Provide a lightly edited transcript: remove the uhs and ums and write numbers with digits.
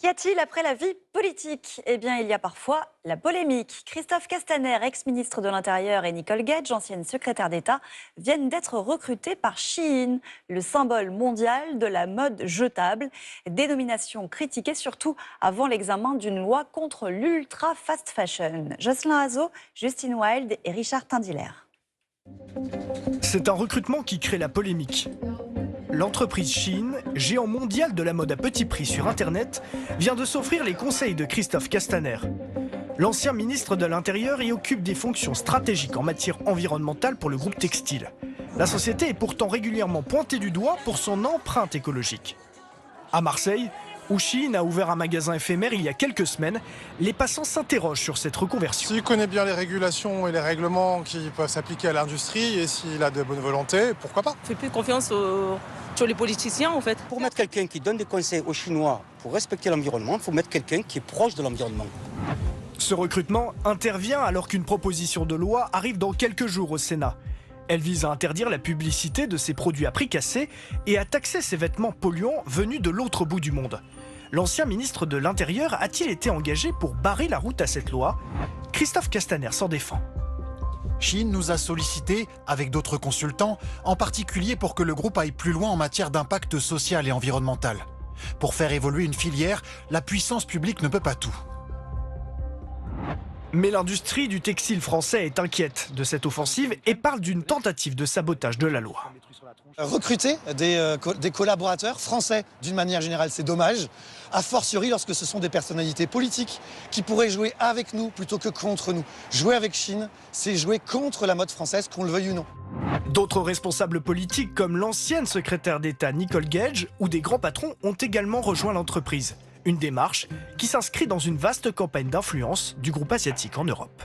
Qu'y a-t-il après la vie politique? Eh bien, il y a parfois la polémique. Christophe Castaner, ex-ministre de l'Intérieur, et Nicole Gage, ancienne secrétaire d'État, viennent d'être recrutés par Shein, le symbole mondial de la mode jetable. Dénomination critiquée surtout avant l'examen d'une loi contre l'ultra fast fashion. Jocelyn Azot, Justine Wild et Richard Tindiller. C'est un recrutement qui crée la polémique. L'entreprise Shein, géant mondial de la mode à petit prix sur Internet, vient de s'offrir les conseils de Christophe Castaner. L'ancien ministre de l'Intérieur y occupe des fonctions stratégiques en matière environnementale pour le groupe textile. La société est pourtant régulièrement pointée du doigt pour son empreinte écologique. À Marseille, où Shein a ouvert un magasin éphémère il y a quelques semaines, les passants s'interrogent sur cette reconversion. S'il connaît bien les régulations et les règlements qui peuvent s'appliquer à l'industrie et s'il a de bonne volonté, pourquoi pas? On fait plus confiance sur les politiciens en fait. Pour mettre quelqu'un qui donne des conseils aux Chinois pour respecter l'environnement, il faut mettre quelqu'un qui est proche de l'environnement. Ce recrutement intervient alors qu'une proposition de loi arrive dans quelques jours au Sénat. Elle vise à interdire la publicité de ces produits à prix cassés et à taxer ces vêtements polluants venus de l'autre bout du monde. L'ancien ministre de l'Intérieur a-t-il été engagé pour barrer la route à cette loi? Christophe Castaner s'en défend. Shein nous a sollicité, avec d'autres consultants, en particulier pour que le groupe aille plus loin en matière d'impact social et environnemental. Pour faire évoluer une filière, la puissance publique ne peut pas tout. Mais l'industrie du textile français est inquiète de cette offensive et parle d'une tentative de sabotage de la loi. Recruter des collaborateurs français, d'une manière générale, c'est dommage. A fortiori lorsque ce sont des personnalités politiques qui pourraient jouer avec nous plutôt que contre nous. Jouer avec Shein, c'est jouer contre la mode française, qu'on le veuille ou non. D'autres responsables politiques, comme l'ancienne secrétaire d'État Nicole Gage ou des grands patrons, ont également rejoint l'entreprise. Une démarche qui s'inscrit dans une vaste campagne d'influence du groupe asiatique en Europe.